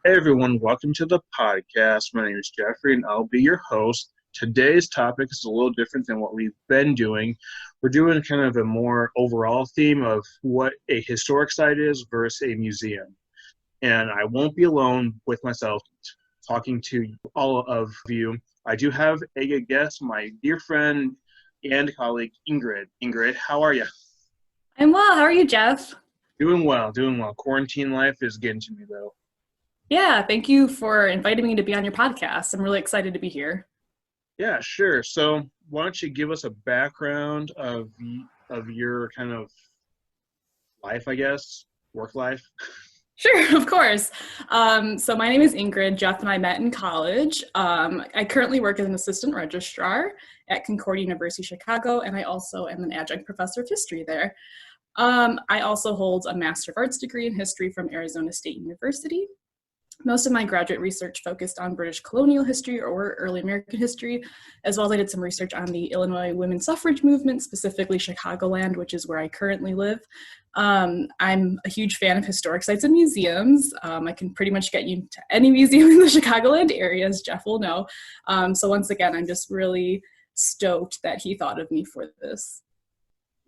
Hey everyone, welcome to the podcast. My name is Jeffrey and I'll be your host. Today's topic is a little different than what we've been doing. We're doing kind of a more overall theme of what a historic site is versus a museum. And I won't be alone with myself talking to all of you. I do have a guest, my dear friend and colleague, Ingrid. Ingrid, how are you? I'm well. How are you, Jeff? Doing well, doing well. Quarantine life is getting to me though. Yeah, thank you for inviting me to be on your podcast. I'm really excited to be here. Yeah, sure. So why don't you give us a background of your kind of life, I guess, work life? Sure, of course. So my name is Ingrid. Jeff and I met in college. I currently work as an assistant registrar at Concordia University, Chicago, and I also am an adjunct professor of history there. I also hold a Master of Arts degree in history from Arizona State University. Most of my graduate research focused on British colonial history or early American history, as well as I did some research on the Illinois women's suffrage movement, specifically Chicagoland, which is where I currently live. I'm a huge fan of historic sites and museums. I can pretty much get you to any museum in the Chicagoland area, as Jeff will know. So once again, I'm just really stoked that he thought of me for this.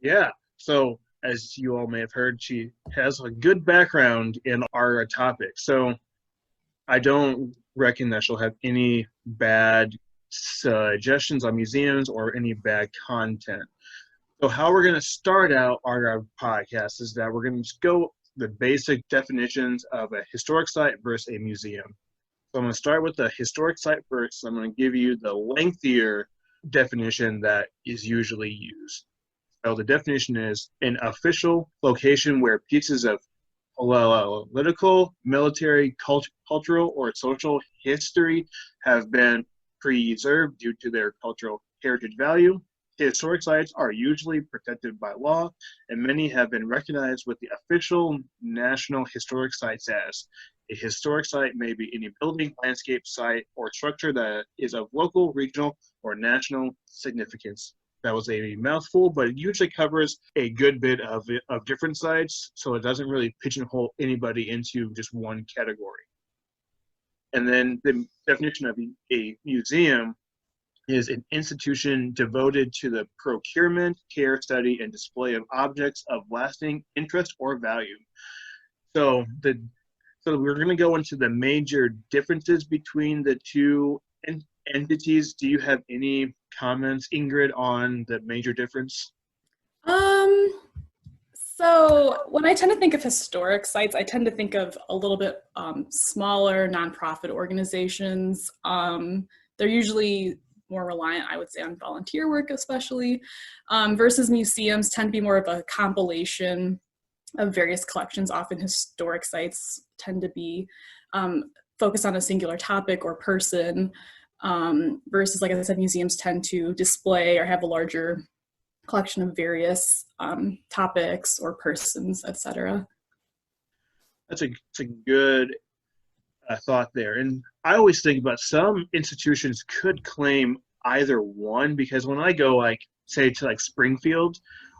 Yeah. So as you all may have heard, she has a good background in our topic. So I don't reckon that she'll have any bad suggestions on museums or any bad content. So how we're going to start out our podcast is that we're going to just go the basic definitions of a historic site versus a museum. So I'm going to start with the historic site first. I'm going to give you the lengthier definition that is usually used. So the definition is an official location where pieces of political, military, cultural, or social history have been preserved due to their cultural heritage value. Historic sites are usually protected by law, and many have been recognized with the official National Historic Site status. A historic site may be any building, landscape, site, or structure that is of local, regional, or national significance. That was a mouthful, but it usually covers a good bit of different sites, so it doesn't really pigeonhole anybody into just one category. And then the definition of a museum is an institution devoted to the procurement, care, study, and display of objects of lasting interest or value. So we're going to go into the major differences between the two entities. Do you have any comments, Ingrid, on the major difference? So when I tend to think of historic sites, I tend to think of a little bit smaller nonprofit organizations. They're usually more reliant, I would say, on volunteer work especially, versus museums tend to be more of a compilation of various collections. Often historic sites tend to be focused on a singular topic or person, versus, like I said, museums tend to display or have a larger collection of various topics or persons, etc. That's a good thought there. And I always think about some institutions could claim either one, because when I go, like, say to like Springfield,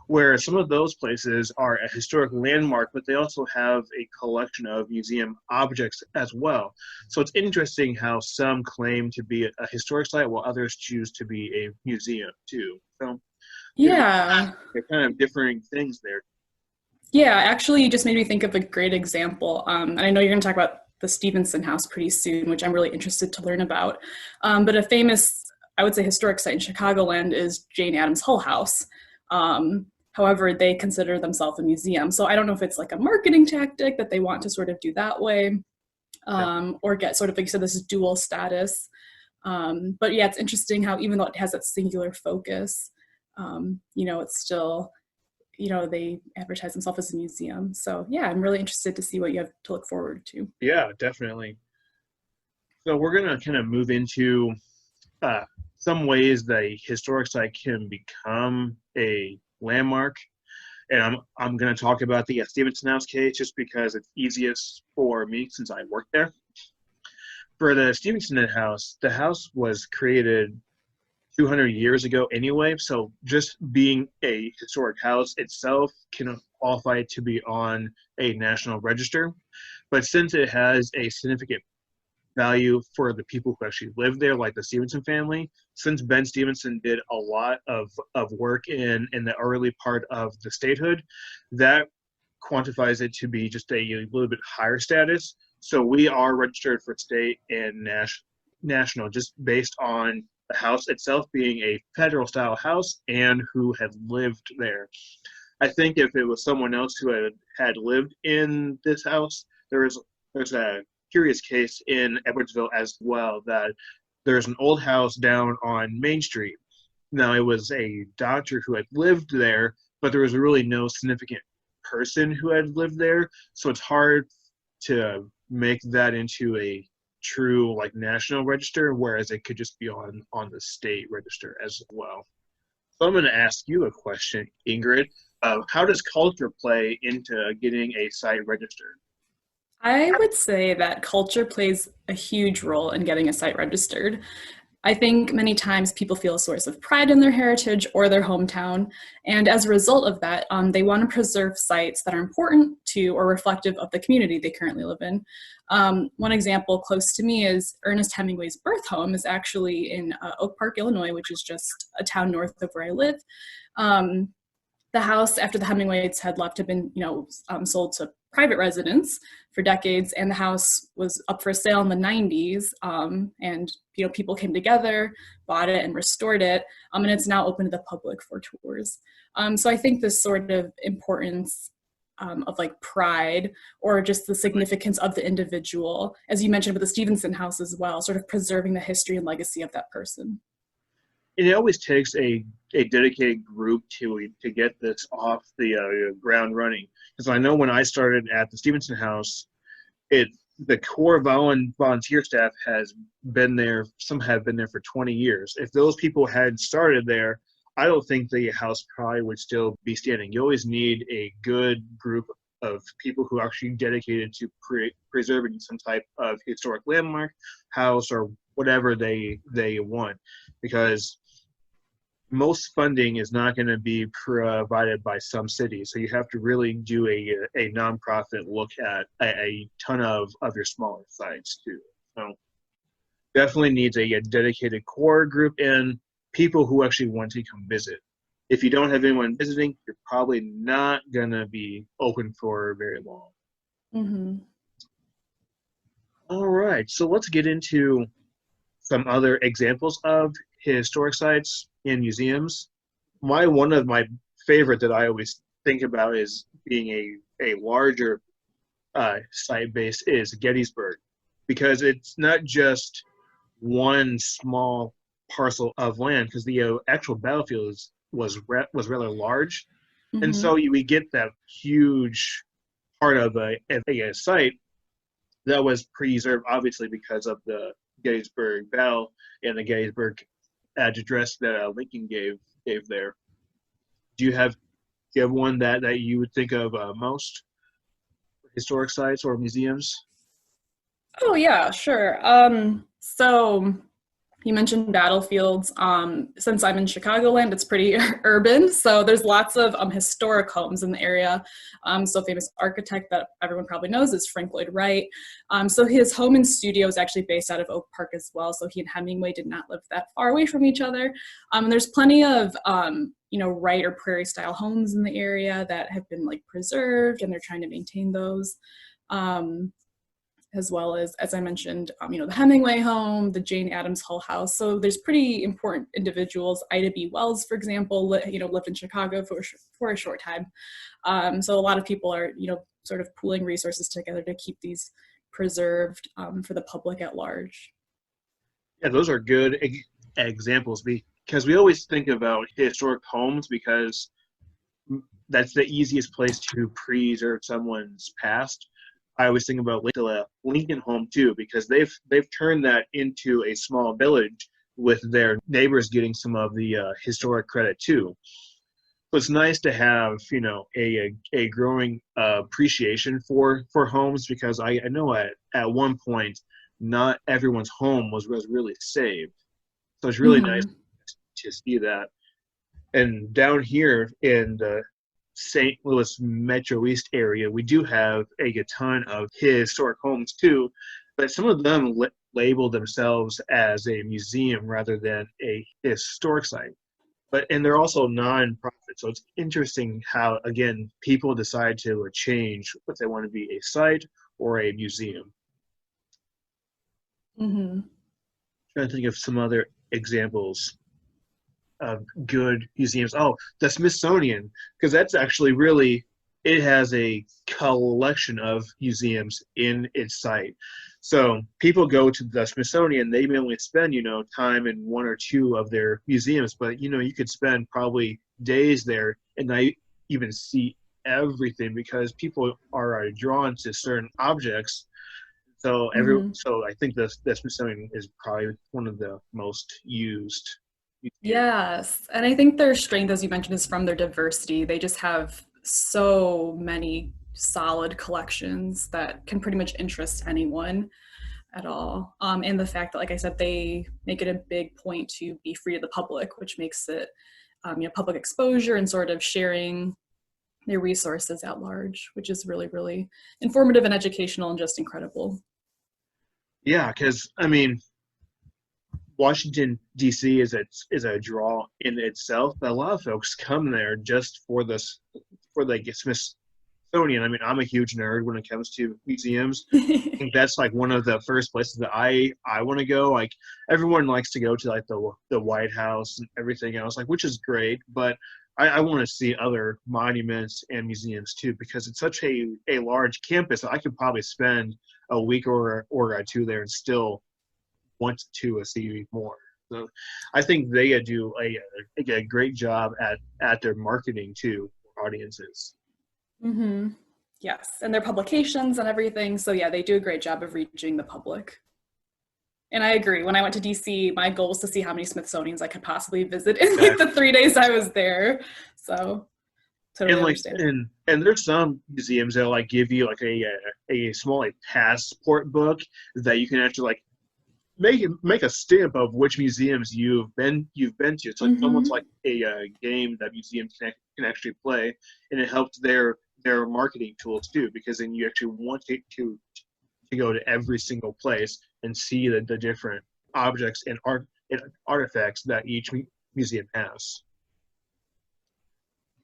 where some of those places are a historic landmark, but they also have a collection of museum objects as well. So it's interesting how some claim to be a historic site while others choose to be a museum too. So Yeah. they're kind of differing things there. Yeah, actually, you just made me think of a great example. And I know you're going to talk about the Stephenson house pretty soon, which I'm really interested to learn about. But a famous, I would say, historic site in Chicagoland is Jane Addams' Hull House. However, they consider themselves a museum. So I don't know if it's like a marketing tactic that they want to sort of do that way, or get sort of, like you said, this dual status. But yeah, it's interesting how even though it has that singular focus, it's still, they advertise themselves as a museum. So yeah, I'm really interested to see what you have to look forward to. Yeah, definitely. So we're going to kind of move into some ways that a historic site can become a landmark. And I'm going to talk about the Stephenson House case just because it's easiest for me since I work there. For the Stephenson House, the house was created 200 years ago anyway, so just being a historic house itself can qualify it to be on a national register. But since it has a significant value for the people who actually live there, like the Stephenson family, since Ben Stephenson did a lot of work in the early part of the statehood, that quantifies it to be just a little bit higher status. So we are registered for state and national just based on the house itself being a federal style house and who had lived there. I think if it was someone else who had lived in this house, there's a curious case in Edwardsville as well, that there's an old house down on Main Street. Now, it was a doctor who had lived there, but there was really no significant person who had lived there, so it's hard to make that into a true like national register, whereas it could just be on the state register as well. So I'm going to ask you a question, Ingrid. How does culture play into getting a site registered? I would say that culture plays a huge role in getting a site registered. I think many times people feel a source of pride in their heritage or their hometown, and as a result of that, they want to preserve sites that are important to or reflective of the community they currently live in. One example close to me is Ernest Hemingway's birth home is actually in Oak Park, Illinois, which is just a town north of where I live. The house, after the Hemingways had left, had been, sold to private residents for decades, and the house was up for sale in the 90s. And people came together, bought it, and restored it, and it's now open to the public for tours. So I think this sort of importance of like pride, or just the significance of the individual, as you mentioned with the Stephenson house as well, sort of preserving the history and legacy of that person. And it always takes a dedicated group to get this off the ground running. Because I know when I started at the Stephenson House, the core volunteer staff has been there. Some have been there for 20 years. If those people had started there, I don't think the house probably would still be standing. You always need a good group of people who are actually dedicated to preserving some type of historic landmark, house, or whatever they want, because most funding is not going to be provided by some cities. So you have to really do a nonprofit look at a ton of your smaller sites too. So definitely needs a dedicated core group and people who actually want to come visit. If you don't have anyone visiting, you're probably not going to be open for very long. Mm-hmm. All right, so let's get into some other examples of historic sites in museums. One of my favorite that I always think about is being a larger site base is Gettysburg, because it's not just one small parcel of land, because the actual battlefield was rather large, mm-hmm. And so we get that huge part of a site that was preserved, obviously, because of the Gettysburg Battle and the Gettysburg address that Lincoln gave there. Do you have one that you would think of most for historic sites or museums? Oh yeah, sure. So you mentioned battlefields. Since I'm in Chicagoland, it's pretty urban, so there's lots of historic homes in the area. So famous architect that everyone probably knows is Frank Lloyd Wright. So his home and studio is actually based out of Oak Park as well. So he and Hemingway did not live that far away from each other. And there's plenty of Wright or prairie style homes in the area that have been like preserved, and they're trying to maintain those. As well as I mentioned, the Hemingway home, the Jane Addams Hull house. So there's pretty important individuals. Ida B. Wells, for example, lived in Chicago for a short time. So a lot of people are, sort of pooling resources together to keep these preserved for the public at large. Yeah, those are good examples, because we always think about historic homes because that's the easiest place to preserve someone's past. I always think about the Lincoln home too, because they've turned that into a small village with their neighbors getting some of the historic credit too. So it's nice to have a growing appreciation for homes, because I know at one point not everyone's home was really saved. So it's really nice to see that. And down here in the St. Louis Metro East area, we do have a ton of historic homes too, but some of them label themselves as a museum rather than a historic site. And they're also non-profit, so it's interesting how, again, people decide to change what they want to be, a site or a museum. Mm-hmm. Trying to think of some other examples of good museums. Oh, the Smithsonian, because that's actually really, it has a collection of museums in its site. So people go to the Smithsonian, they may only spend, time in one or two of their museums, but, you could spend probably days there and not even see everything because people are drawn to certain objects. So so I think the Smithsonian is probably one of the most used. Yes, and I think their strength, as you mentioned, is from their diversity. They just have so many solid collections that can pretty much interest anyone at all. And the fact that, like I said, they make it a big point to be free to the public, which makes it, public exposure and sort of sharing their resources at large, which is really, really informative and educational and just incredible. Yeah, because Washington D.C. is a draw in itself, but a lot of folks come there just for the Smithsonian. I'm a huge nerd when it comes to museums. I think that's like one of the first places that I want to go. Like everyone likes to go to like the White House and everything else, like, which is great, but I want to see other monuments and museums too, because it's such a large campus. I could probably spend a week or two there and still want to see more. So I think they do a great job at their marketing too for audiences. Mm-hmm. Yes, and their publications and everything. So yeah, they do a great job of reaching the public. And I agree. When I went to DC, my goal was to see how many Smithsonians I could possibly visit in like the 3 days I was there. So totally understand. And there's some museums that like give you like a small like passport book that you can actually like make a stamp of which museums you've been to. It's like almost like a game that museums can actually play, and it helps their marketing tools too, because then you actually want to go to every single place and see the different objects and artifacts that each museum has.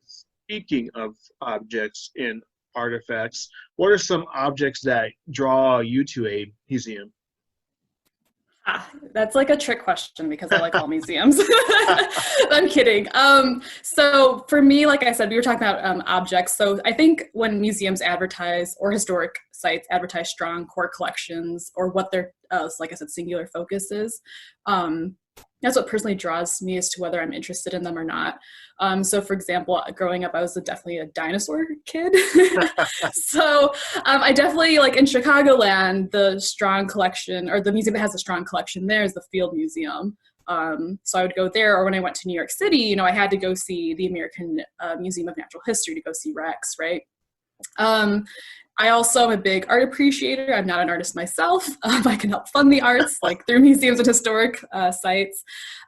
Speaking of objects and artifacts, what are some objects that draw you to a museum? That's like a trick question because I like all museums. I'm kidding. So for me, like I said, we were talking about objects. So I think when museums advertise or historic sites advertise strong core collections or what their, like I said, singular focus is, that's what personally draws me as to whether I'm interested in them or not. So for example, growing up, I was definitely a dinosaur kid. So I definitely, like in Chicagoland, the strong collection, or the museum that has a strong collection there is the Field Museum. So I would go there, or when I went to New York City, I had to go see the American Museum of Natural History to go see Rex, right? I also am a big art appreciator. I'm not an artist myself. I can help fund the arts, like through museums and historic sites.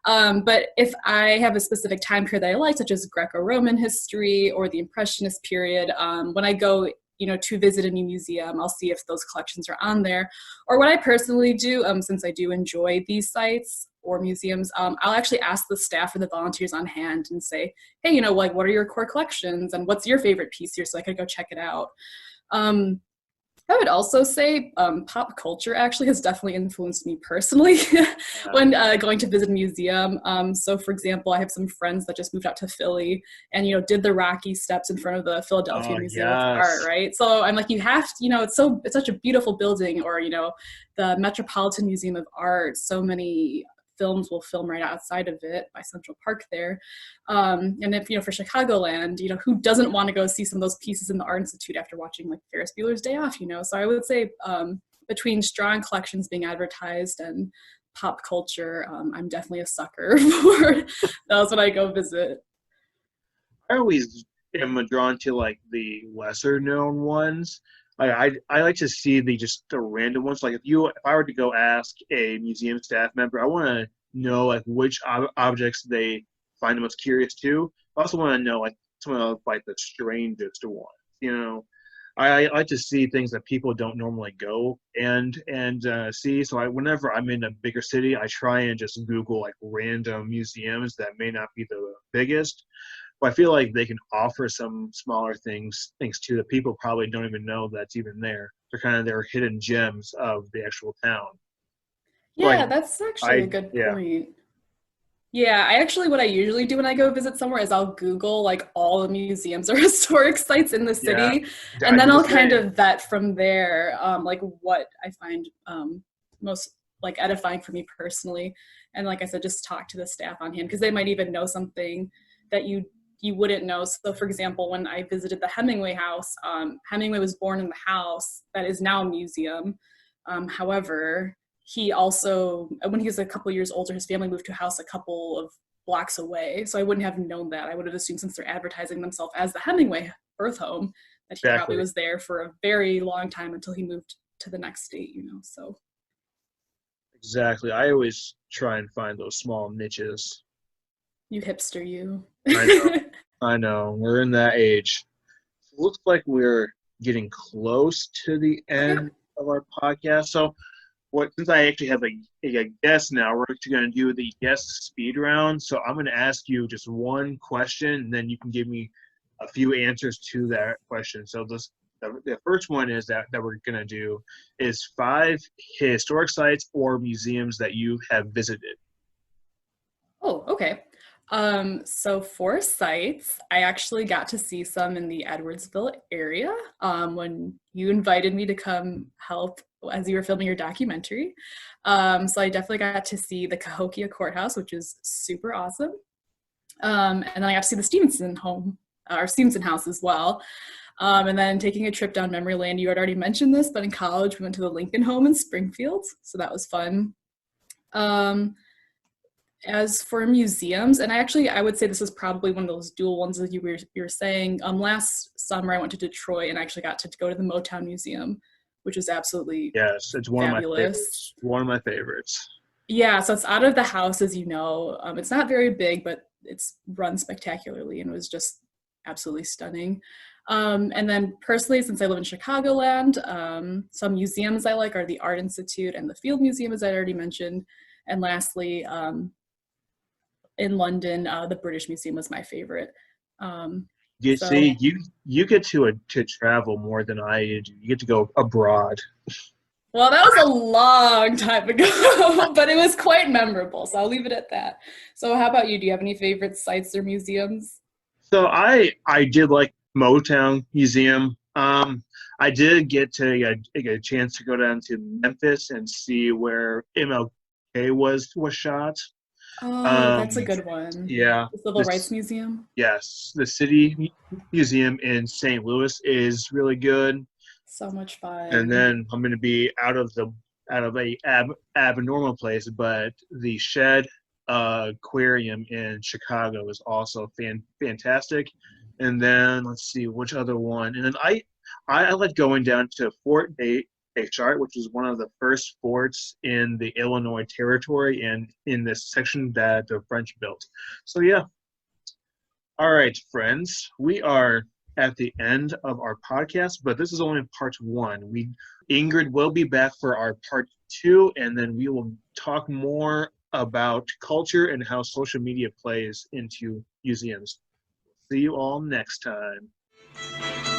But if I have a specific time period that I like, such as Greco-Roman history or the Impressionist period, when I go, to visit a new museum, I'll see if those collections are on there. Or what I personally do, since I do enjoy these sites or museums, I'll actually ask the staff or the volunteers on hand and say, hey, like, what are your core collections and what's your favorite piece here, so I could go check it out. I would also say pop culture actually has definitely influenced me personally when going to visit a museum. So for example, I have some friends that just moved out to Philly and, did the Rocky steps in front of the Philadelphia Museum of Art, right? So I'm like, you have to, it's such a beautiful building, or, the Metropolitan Museum of Art, so many films will film right outside of it by Central Park there. And if, for Chicagoland, who doesn't want to go see some of those pieces in the Art Institute after watching like Ferris Bueller's Day Off, So I would say between strong collections being advertised and pop culture, I'm definitely a sucker for those when I go visit. I always am drawn to like the lesser known ones. I like to see the random ones. Like if I were to go ask a museum staff member, I want to know like which objects they find the most curious to. I also want to know like some of like the strangest ones. You know, I like to see things that people don't normally go and see. So whenever I'm in a bigger city, I try and just Google like random museums that may not be the biggest, but I feel like they can offer some smaller things too that people probably don't even know that's even there. They're kind of their hidden gems of the actual town. Like Yeah, that's actually a good yeah, point. Yeah, what I usually do when I go visit somewhere is I'll Google like all the museums or historic sites in the yeah, city, I and then do the I'll kind same. of vet from there, like what I find most like edifying for me personally. And like I said, just talk to the staff on hand because they might even know something that you wouldn't know. So, for example, when I visited the Hemingway house, Hemingway was born in the house that is now a museum. However, he also, when he was a couple years older, his family moved to a house a couple of blocks away. So I wouldn't have known that. I would have assumed, since they're advertising themselves as the Hemingway birth home, that he probably Exactly. was there for a very long time until he moved to the next state, so. Exactly. I always try and find those small niches. You hipster, you. I know. I know. We're in that age. It looks like we're getting close to the Okay. end of our podcast. So, since I actually have a guest now, we're actually going to do the guest speed round. So, I'm going to ask you just one question, and then you can give me a few answers to that question. So, the first one is that we're going to do is 5 historic sites or museums that you have visited. Oh, okay. So for sites, I actually got to see some in the Edwardsville area when you invited me to come help as you were filming your documentary. So I definitely got to see the Cahokia Courthouse, which is super awesome. And then I got to see the Stephenson home, or Stephenson house as well. And then taking a trip down memory lane, you had already mentioned this, but in college we went to the Lincoln home in Springfield, so that was fun. As for museums, and I would say this is probably one of those dual ones that you were saying. Last summer I went to Detroit and actually got to go to the Motown Museum, which was absolutely Yes, it's one of my fabulous. favorites. One of my favorites. Yeah, so it's out of the house, as you know. It's not very big, but it's run spectacularly and was just absolutely stunning. And then personally, since I live in Chicagoland, some museums I like are the Art Institute and the Field Museum, as I already mentioned. And lastly, in London, the British Museum was my favorite. You So, see, you get to travel more than I do. You get to go abroad. well, that was a long time ago, but it was quite memorable. So I'll leave it at that. So how about you? Do you have any favorite sites or museums? So I did like Motown Museum. I did get to get a chance to go down to Memphis and see where MLK was shot. Oh, that's a Um, good one. yeah, The Civil Rights this Museum. yes, the Museum in St. Louis is really good. So much And fun. then I'm going to be out of a abnormal place, but the Shed Aquarium in Chicago is also fantastic. And then let's see which other one. And then I like going down to Fort Deschartres, which is one of the first forts in the Illinois Territory and in this section that the French built. So yeah. All right, friends, we are at the end of our podcast, but this is only part 1. Ingrid will be back for our part 2, and then we will talk more about culture and how social media plays into museums. See you all next time.